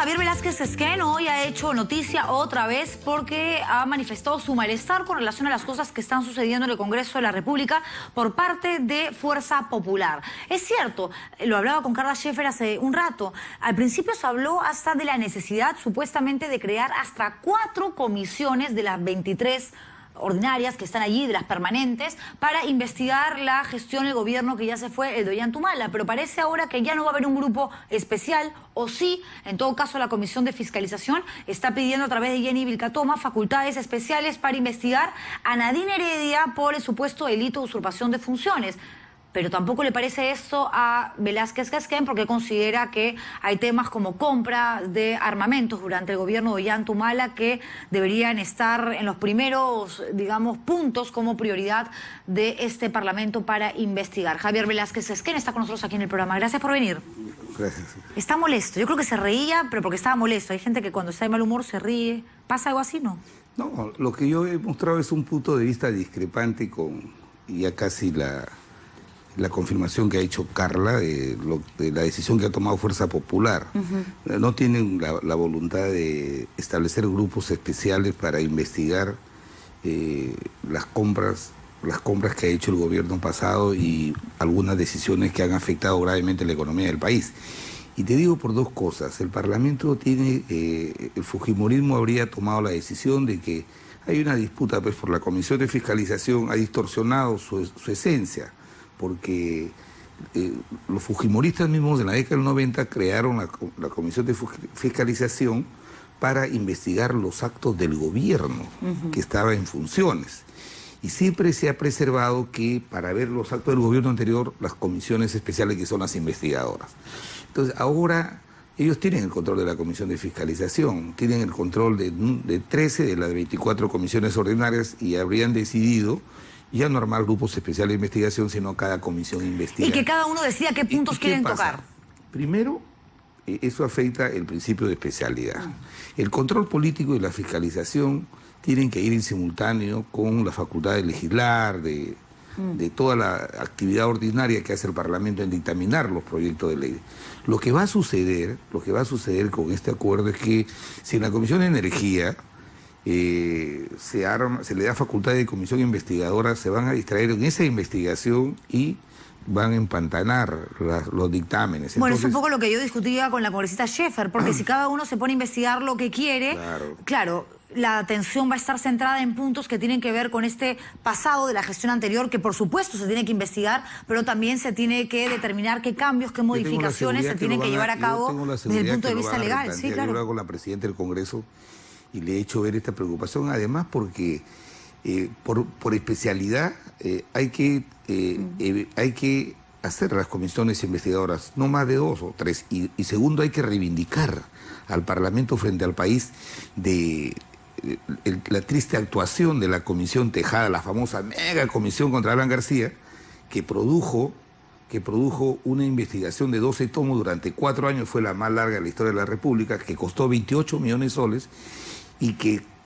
Javier Velázquez Esquén hoy ha hecho noticia otra vez porque ha manifestado su malestar con relación a las cosas que están sucediendo en el Congreso de la República por parte de Fuerza Popular. Es cierto, lo hablaba con Carla Scheffer hace un rato, al principio se habló hasta de la necesidad supuestamente de crear hasta 4 comisiones de las 23 ordinarias que están allí, de las permanentes, para investigar la gestión del gobierno que ya se fue, el de Ollantumala. Pero parece ahora que ya no va a haber un grupo especial, o sí, en todo caso la Comisión de Fiscalización está pidiendo a través de Jenny Vilcatoma facultades especiales para investigar a Nadine Heredia por el supuesto delito de usurpación de funciones. Pero tampoco le parece esto a Velázquez Esquén porque considera que hay temas como compra de armamentos durante el gobierno de Ollantumala que deberían estar en los primeros, digamos, puntos como prioridad de este Parlamento para investigar. Javier Velázquez Esquén está con nosotros aquí en el programa. Gracias por venir. Gracias. Está molesto. Yo creo que se reía, pero porque estaba molesto. Hay gente que cuando está de mal humor se ríe. ¿Pasa algo así, no? No, lo que yo he mostrado es un punto de vista discrepante con ya casi la confirmación que ha hecho Carla de la decisión que ha tomado Fuerza Popular. No tienen la voluntad de establecer grupos especiales para investigar las compras que ha hecho el gobierno pasado y algunas decisiones que han afectado gravemente la economía del país. Y te digo por dos cosas. El Parlamento tiene, el fujimorismo habría tomado la decisión de que hay una disputa pues, por la Comisión de Fiscalización, ha distorsionado su esencia, porque los fujimoristas mismos de la década del 90 crearon la Comisión de Fiscalización para investigar los actos del gobierno que estaba en funciones. Y siempre se ha preservado que para ver los actos del gobierno anterior, las comisiones especiales que son las investigadoras. Entonces ahora ellos tienen el control de la Comisión de Fiscalización, tienen el control de 13 de las 24 comisiones ordinarias y habrían decidido ya no armar grupos especiales de investigación, sino cada comisión investiga. Y que cada uno decida qué puntos quieren tocar. Primero, eso afecta el principio de especialidad. El control político y la fiscalización tienen que ir en simultáneo con la facultad de legislar, de toda la actividad ordinaria que hace el Parlamento en dictaminar los proyectos de ley. Lo que va a suceder con este acuerdo es que si en la Comisión de Energía se le da facultad de comisión investigadora, se van a distraer en esa investigación y van a empantanar los dictámenes. Bueno, es un poco lo que yo discutía con la congresista Scheffer, porque si cada uno se pone a investigar lo que quiere, claro, la atención va a estar centrada en puntos que tienen que ver con este pasado de la gestión anterior, que por supuesto se tiene que investigar, pero también se tiene que determinar qué cambios, qué modificaciones se tienen que llevar a cabo desde el punto de vista legal. Sí, claro. Yo hablo con la presidenta del Congreso y le he hecho ver esta preocupación, además porque por especialidad hay que hacer las comisiones investigadoras, no más de 2 o 3, y segundo hay que reivindicar al Parlamento frente al país de la triste actuación de la Comisión Tejada, la famosa mega comisión contra Alan García, que produjo una investigación de 12 tomos durante 4 años, fue la más larga de la historia de la República, que costó 28 millones de soles, y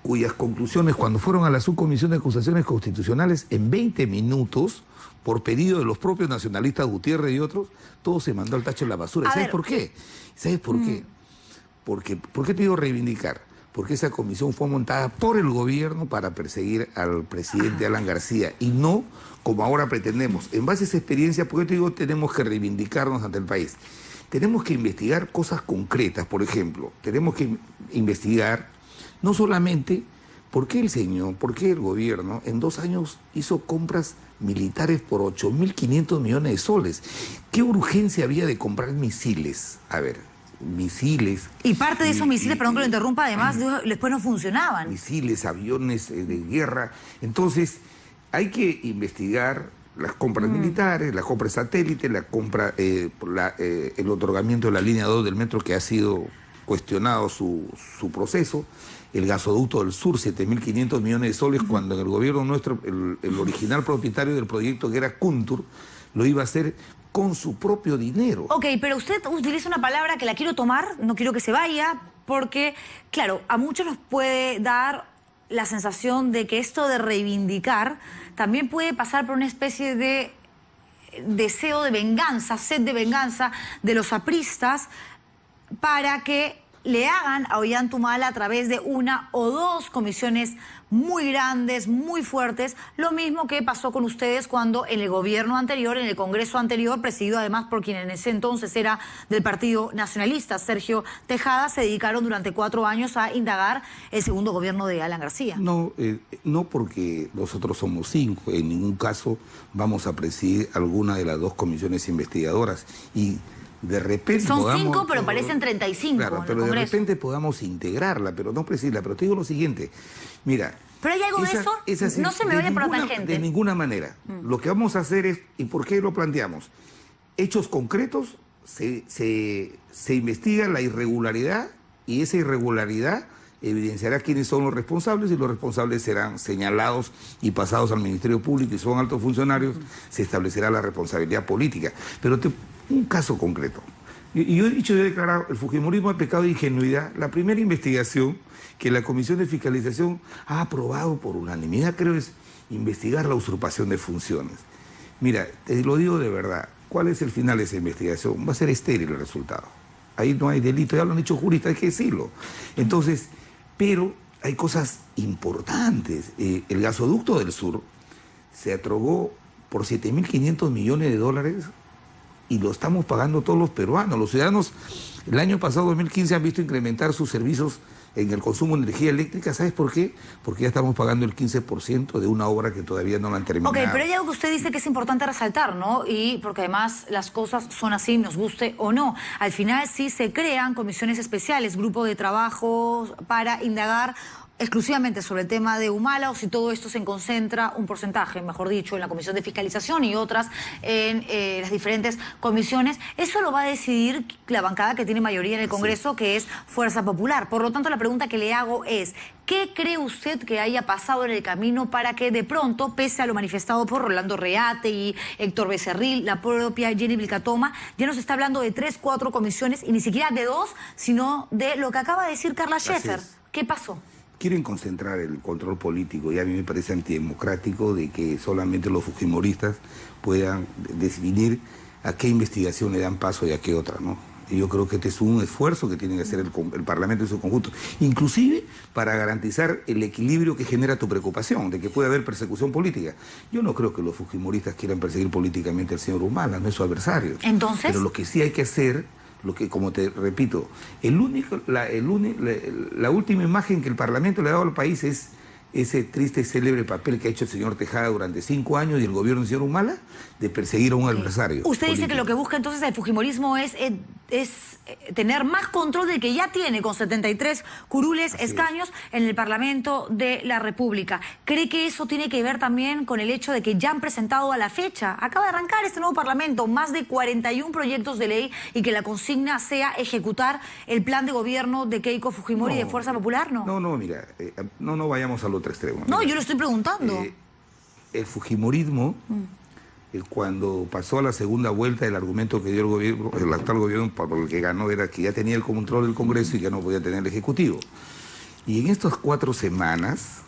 cuyas conclusiones, cuando fueron a la subcomisión de acusaciones constitucionales, en 20 minutos, por pedido de los propios nacionalistas Gutiérrez y otros, todo se mandó al tacho de la basura. ¿Sabes por qué? ¿Sabes por qué? ¿Por qué te digo reivindicar? Porque esa comisión fue montada por el gobierno para perseguir al presidente Alan García y no como ahora pretendemos. En base a esa experiencia, ¿por qué te digo tenemos que reivindicarnos ante el país? Tenemos que investigar cosas concretas, por ejemplo, tenemos que investigar no solamente por qué el gobierno en 2 años hizo compras militares por 8.500 millones de soles. ¿Qué urgencia había de comprar misiles? A ver, misiles. Y parte de esos misiles, perdón que lo interrumpa, además después no funcionaban. Misiles, aviones de guerra. Entonces, hay que investigar las compras militares, la compra de satélite, la compra, el otorgamiento de la línea 2 del metro que ha sido cuestionado su proceso, el gasoducto del sur, 7.500 millones de soles, cuando en el gobierno nuestro, el original propietario del proyecto, que era Kuntur, lo iba a hacer con su propio dinero. Ok, pero usted utiliza una palabra que la quiero tomar, no quiero que se vaya, porque, claro, a muchos nos puede dar la sensación de que esto de reivindicar también puede pasar por una especie de deseo de venganza, sed de venganza de los apristas, para que le hagan a Ollanta Humala a través de una o dos comisiones muy grandes, muy fuertes, lo mismo que pasó con ustedes cuando en el gobierno anterior, en el Congreso anterior, presidido además por quien en ese entonces era del Partido Nacionalista, Sergio Tejada, se dedicaron durante 4 años a indagar el segundo gobierno de Alan García. No, no porque nosotros somos 5, en ningún caso vamos a presidir alguna de las 2 comisiones investigadoras y de repente son 5, pero parecen 35 claro, en el pero Congreso. de repente podamos integrarla, pero no presidirla. Pero te digo lo siguiente, mira... ¿Pero hay algo de eso? No se me vaya por la tangente. De ninguna manera. Lo que vamos a hacer es, ¿y por qué lo planteamos? Hechos concretos, se investiga la irregularidad y esa irregularidad evidenciará quiénes son los responsables y los responsables serán señalados y pasados al Ministerio Público y son altos funcionarios, se establecerá la responsabilidad política. Pero un caso concreto. Y yo he declarado, el fujimorismo ha pecado de ingenuidad. La primera investigación que la Comisión de Fiscalización ha aprobado por unanimidad, creo, es investigar la usurpación de funciones. Mira, te lo digo de verdad, ¿cuál es el final de esa investigación? Va a ser estéril el resultado. Ahí no hay delito, ya lo han hecho juristas, hay que decirlo. Entonces, pero hay cosas importantes. El gasoducto del sur se atrogó por 7.500 millones de dólares y lo estamos pagando todos los peruanos. Los ciudadanos, el año pasado, 2015, han visto incrementar sus servicios en el consumo de energía eléctrica. ¿Sabes por qué? Porque ya estamos pagando el 15% de una obra que todavía no la han terminado. Ok, pero hay algo que usted dice que es importante resaltar, ¿no? Y porque además las cosas son así, nos guste o no. Al final sí se crean comisiones especiales, grupos de trabajo para indagar exclusivamente sobre el tema de Humala, o si todo esto se concentra, un porcentaje, mejor dicho, en la Comisión de Fiscalización y otras en las diferentes comisiones. Eso lo va a decidir la bancada que tiene mayoría en el Congreso, que es Fuerza Popular. Por lo tanto, la pregunta que le hago es, ¿qué cree usted que haya pasado en el camino para que de pronto, pese a lo manifestado por Rolando Reate y Héctor Becerril, la propia Jenny Vilcatoma, ya no se está hablando de 3, 4 comisiones y ni siquiera de 2, sino de lo que acaba de decir Carla Scheffer? ¿Qué pasó? Quieren concentrar el control político y a mí me parece antidemocrático de que solamente los fujimoristas puedan definir a qué investigación le dan paso y a qué otra, ¿no? Y yo creo que este es un esfuerzo que tiene que hacer el Parlamento en su conjunto, inclusive para garantizar el equilibrio que genera tu preocupación, de que puede haber persecución política. Yo no creo que los fujimoristas quieran perseguir políticamente al señor Humala, no es su adversario. Entonces, pero lo que sí hay que hacer, lo que, como te repito, la última imagen que el Parlamento le ha dado al país es ese triste y célebre papel que ha hecho el señor Tejada durante 5 años y el gobierno del señor Humala de perseguir a un adversario. Usted político. dice que lo que busca entonces el fujimorismo es tener más control del que ya tiene con 73 curules escaños en el Parlamento de la República. ¿Cree que eso tiene que ver también con el hecho de que ya han presentado a la fecha, acaba de arrancar este nuevo Parlamento, más de 41 proyectos de ley y que la consigna sea ejecutar el plan de gobierno de Keiko Fujimori y de Fuerza Popular? No, mira, no vayamos al otro extremo. No, mira, yo lo estoy preguntando. El fujimorismo... Cuando pasó a la segunda vuelta, el argumento que dio el gobierno, el actual gobierno por el que ganó, era que ya tenía el control del Congreso y que no podía tener el Ejecutivo. Y en estas 4 semanas,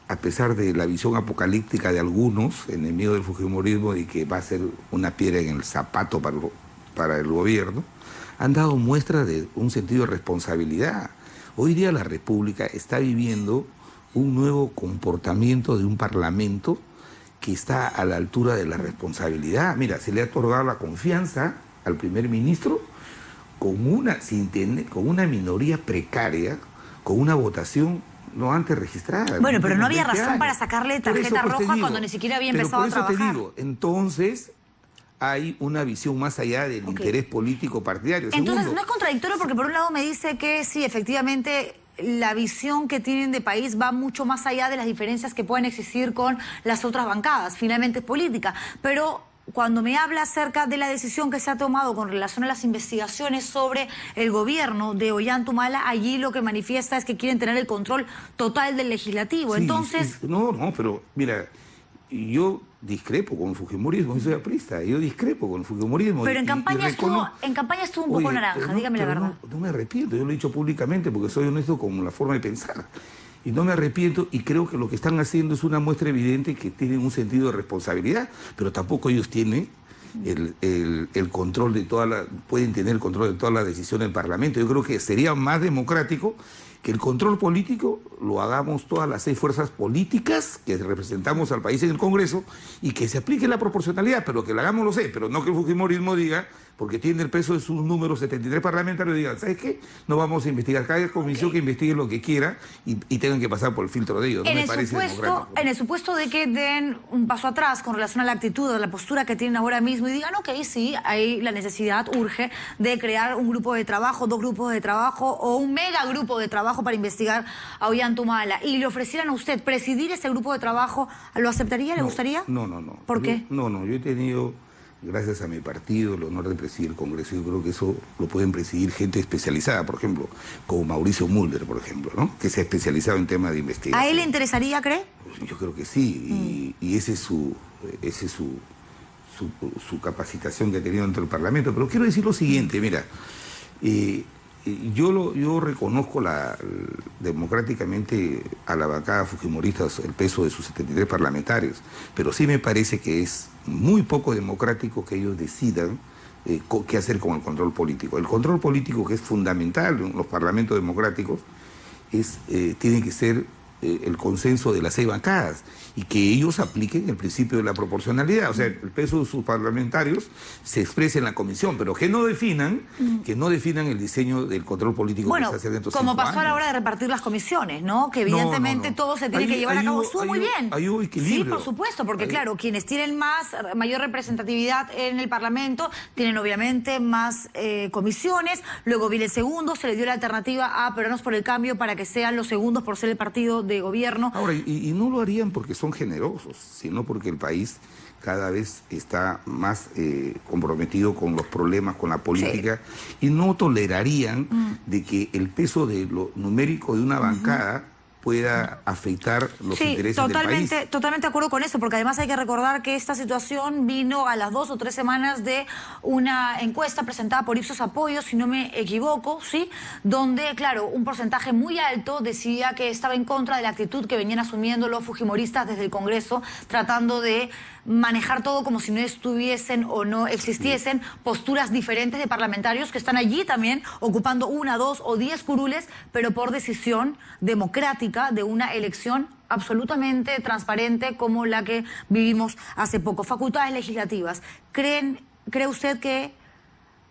a pesar de la visión apocalíptica de algunos enemigos del fujimorismo y que va a ser una piedra en el zapato para el gobierno, han dado muestra de un sentido de responsabilidad. Hoy día la República está viviendo un nuevo comportamiento de un Parlamento que está a la altura de la responsabilidad. Mira, se le ha otorgado la confianza al primer ministro con una minoría precaria, con una votación no antes registrada. Bueno, pero no había razón para sacarle tarjeta roja cuando ni siquiera había empezado a trabajar. Por eso te digo, entonces hay una visión más allá del interés político partidario. Entonces, Segundo, no es contradictorio porque por un lado me dice que sí, efectivamente, la visión que tienen de país va mucho más allá de las diferencias que pueden existir con las otras bancadas. Finalmente es política. Pero cuando me habla acerca de la decisión que se ha tomado con relación a las investigaciones sobre el gobierno de Ollanta Humala, allí lo que manifiesta es que quieren tener el control total del legislativo. Sí, entonces... No, pero mira, yo discrepo con el fujimorismo, yo soy aprista, yo discrepo con el fujimorismo. Pero en campaña estuvo un poco naranja, dígame la verdad. No me arrepiento, yo lo he dicho públicamente porque soy honesto con la forma de pensar. Y no me arrepiento y creo que lo que están haciendo es una muestra evidente que tienen un sentido de responsabilidad, pero tampoco ellos tienen el control de pueden tener el control de todas las decisiones del Parlamento. Yo creo que sería más democrático que el control político lo hagamos todas las 6 fuerzas políticas que representamos al país en el Congreso y que se aplique la proporcionalidad, pero que la hagamos los 6, pero no que el fujimorismo diga, porque tiene el peso de sus números 73 parlamentarios, digan, ¿sabes qué? No vamos a investigar. Cada comisión que investigue lo que quiera y tengan que pasar por el filtro de ellos. No me parece democrático. En el supuesto de que den un paso atrás con relación a la actitud o la postura que tienen ahora mismo y digan, ok, sí, hay la necesidad, urge, de crear un grupo de trabajo, 2 grupos de trabajo o un mega grupo de trabajo para investigar a Ollanta y le ofrecieran a usted presidir ese grupo de trabajo, ¿lo aceptaría? ¿Le gustaría? No. ¿Por qué? Yo he tenido, gracias a mi partido, el honor de presidir el Congreso. Yo creo que eso lo pueden presidir gente especializada, por ejemplo, como Mauricio Mulder, por ejemplo, ¿no? Que se ha especializado en temas de investigación. ¿A él le interesaría, cree? Yo creo que sí, y ese es su capacitación que ha tenido dentro del Parlamento. Pero quiero decir lo siguiente, mira, yo reconozco democráticamente a la bancada fujimorista el peso de sus 73 parlamentarios, pero sí me parece que es muy poco democrático que ellos decidan qué hacer con el control político. El control político, que es fundamental en los parlamentos democráticos, tiene que ser el consenso de las 6 bancadas y que ellos apliquen el principio de la proporcionalidad. O sea, el peso de sus parlamentarios se expresa en la comisión, pero que no definan el diseño del control político que se hace dentro de 5 años. Como pasó a la hora de repartir las comisiones, ¿no? Que evidentemente todo se tiene que llevar a cabo. Estuvo muy bien. Hay un equilibrio. Sí, por supuesto, porque claro, quienes tienen mayor representatividad en el Parlamento tienen obviamente más comisiones. Luego viene el segundo, se le dio la alternativa a Peruanos por el Cambio para que sean los segundos por ser el partido de gobierno. Ahora, y no lo harían porque son generosos, sino porque el país cada vez está más comprometido con los problemas, con la política, y no tolerarían de que el peso de lo numérico de una bancada pueda afectar los intereses del país. Totalmente de acuerdo con eso, porque además hay que recordar que esta situación vino a las 2 o 3 semanas de una encuesta presentada por Ipsos Apoyo, si no me equivoco, ¿sí? Donde, claro, un porcentaje muy alto decía que estaba en contra de la actitud que venían asumiendo los fujimoristas desde el Congreso, tratando de manejar todo como si no estuviesen o no existiesen posturas diferentes de parlamentarios que están allí también ocupando 1, 2 o 10 curules, pero por decisión democrática de una elección absolutamente transparente como la que vivimos hace poco. Facultades legislativas. ¿Cree usted que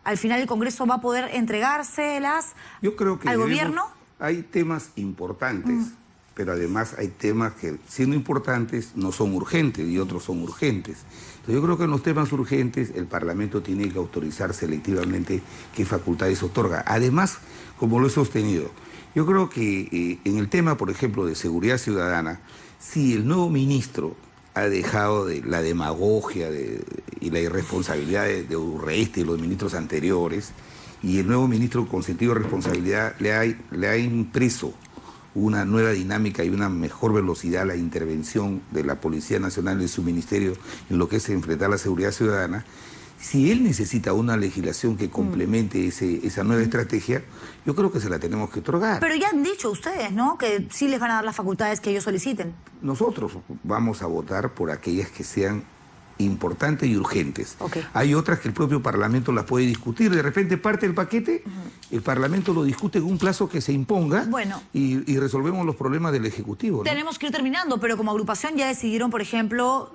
al final el Congreso va a poder entregárselas al gobierno? Hay temas importantes, pero además hay temas que, siendo importantes, no son urgentes y otros son urgentes. Entonces yo creo que en los temas urgentes el Parlamento tiene que autorizar selectivamente qué facultades otorga. Además, como lo he sostenido, yo creo que en el tema, por ejemplo, de seguridad ciudadana, si el nuevo ministro ha dejado de la demagogia y la irresponsabilidad de Urresti y los ministros anteriores, y el nuevo ministro con sentido de responsabilidad le ha impreso una nueva dinámica y una mejor velocidad a la intervención de la Policía Nacional y de su ministerio en lo que es enfrentar la seguridad ciudadana. Si él necesita una legislación que complemente esa nueva estrategia, yo creo que se la tenemos que otorgar. Pero ya han dicho ustedes, ¿no?, que sí les van a dar las facultades que ellos soliciten. Nosotros vamos a votar por aquellas que sean importantes y urgentes. Okay. Hay otras que el propio Parlamento las puede discutir. De repente parte del paquete, el Parlamento lo discute en un plazo que se imponga y resolvemos los problemas del Ejecutivo, ¿no? Tenemos que ir terminando, pero como agrupación ya decidieron, por ejemplo,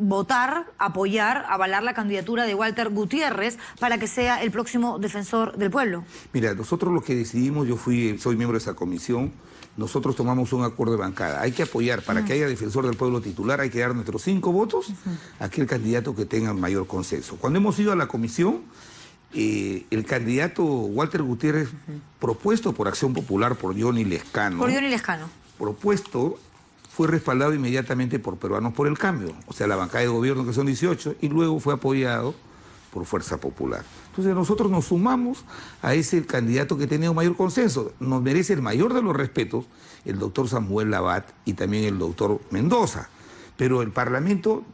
votar, apoyar, avalar la candidatura de Walter Gutiérrez para que sea el próximo defensor del pueblo. Mira, nosotros lo que decidimos, soy miembro de esa comisión, nosotros tomamos un acuerdo de bancada. Hay que apoyar, para que haya defensor del pueblo titular, hay que dar nuestros 5 votos a aquel candidato que tenga mayor consenso. Cuando hemos ido a la comisión, el candidato Walter Gutiérrez, propuesto por Acción Popular, por Johnny Lescano. Propuesto, fue respaldado inmediatamente por Peruanos por el Cambio, o sea, la bancada de gobierno, que son 18, y luego fue apoyado por Fuerza Popular. Entonces nosotros nos sumamos a ese candidato que tenía un mayor consenso. Nos merece el mayor de los respetos el doctor Samuel Labat y también el doctor Mendoza. Pero el Parlamento,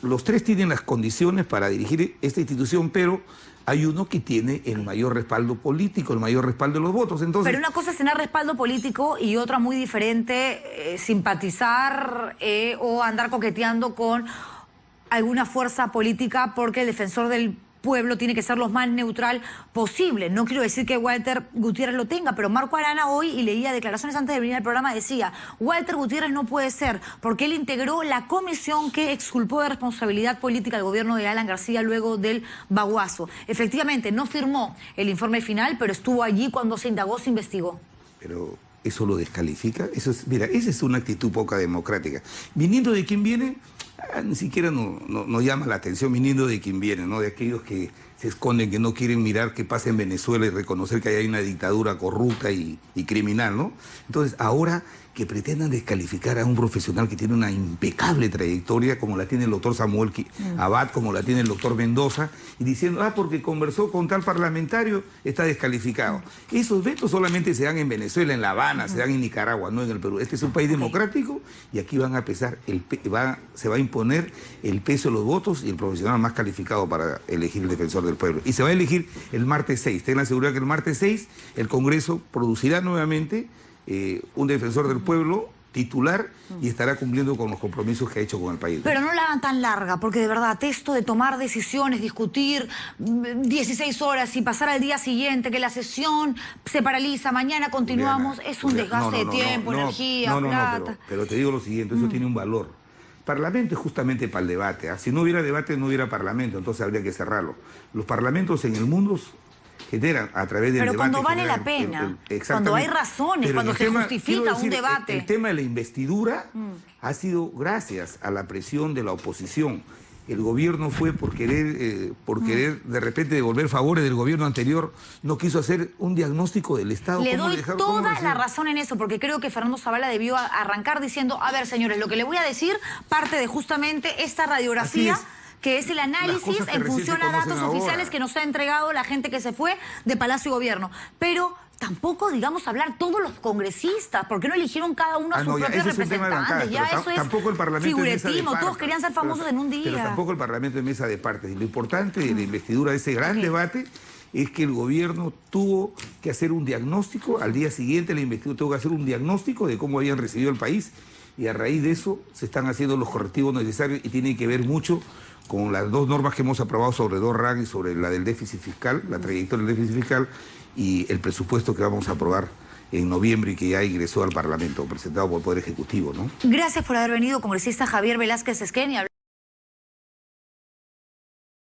los 3 tienen las condiciones para dirigir esta institución, pero hay uno que tiene el mayor respaldo político, el mayor respaldo de los votos. Entonces, pero una cosa es tener respaldo político y otra muy diferente, simpatizar o andar coqueteando con alguna fuerza política porque el defensor del pueblo tiene que ser lo más neutral posible. No quiero decir que Walter Gutiérrez lo tenga, pero Marco Arana hoy, y leía declaraciones antes de venir al programa, decía, Walter Gutiérrez no puede ser, porque él integró la comisión que exculpó de responsabilidad política al gobierno de Alan García luego del baguazo. Efectivamente, no firmó el informe final, pero estuvo allí cuando se indagó, se investigó. Pero ¿eso lo descalifica? Mira, esa es una actitud poca democrática. Viniendo de quien viene, ni siquiera no llama la atención viniendo de quien viene, ¿no? De aquellos que se esconden, que no quieren mirar qué pasa en Venezuela y reconocer que hay una dictadura corrupta y criminal, ¿no? Entonces, ahora que pretendan descalificar a un profesional que tiene una impecable trayectoria, como la tiene el doctor Samuel Abad, como la tiene el doctor Mendoza, y diciendo, porque conversó con tal parlamentario, está descalificado. Esos vetos solamente se dan en Venezuela, en La Habana, se dan en Nicaragua, no en el Perú. Este es un país democrático y aquí van a pesar, se va a imponer el peso de los votos y el profesional más calificado para elegir el defensor del pueblo. Y se va a elegir el martes 6. Ten la seguridad que el martes 6 el Congreso producirá nuevamente un defensor del pueblo titular y estará cumpliendo con los compromisos que ha hecho con el país. Pero no la hagan tan larga, porque de verdad, esto de tomar decisiones, discutir 16 horas y pasar al día siguiente, que la sesión se paraliza, mañana continuamos, Juliana, es un desgaste de tiempo, energía, plata. Pero te digo lo siguiente, eso tiene un valor. Parlamento es justamente para el debate. Si no hubiera debate, no hubiera parlamento, entonces habría que cerrarlo. Los parlamentos en el mundo generan a través del debate. Pero cuando vale la pena, cuando hay razones, cuando se justifica un debate. El tema de la investidura ha sido gracias a la presión de la oposición. El gobierno fue por querer de repente devolver favores del gobierno anterior, no quiso hacer un diagnóstico del Estado. Le doy toda la razón en eso, porque creo que Fernando Zavala debió arrancar diciendo, a ver, señores, lo que le voy a decir parte de justamente esta radiografía, que es el análisis en función a datos oficiales que nos ha entregado la gente que se fue de Palacio y Gobierno. Pero tampoco, digamos, hablar todos los congresistas, porque no eligieron cada uno a sus propios representantes. Ya eso es figuretismo, todos querían ser famosos en un día. Pero tampoco el Parlamento es mesa de partes. Y lo importante de la investidura de ese gran debate es que el gobierno tuvo que hacer un diagnóstico, al día siguiente la investidura tuvo que hacer un diagnóstico de cómo habían recibido el país, y a raíz de eso se están haciendo los correctivos necesarios y tiene que ver mucho con las dos normas que hemos aprobado sobre dos RAN y sobre la del déficit fiscal, la trayectoria del déficit fiscal y el presupuesto que vamos a aprobar en noviembre y que ya ingresó al Parlamento, presentado por el Poder Ejecutivo, ¿no? Gracias por haber venido, congresista Javier Velázquez Esqueni.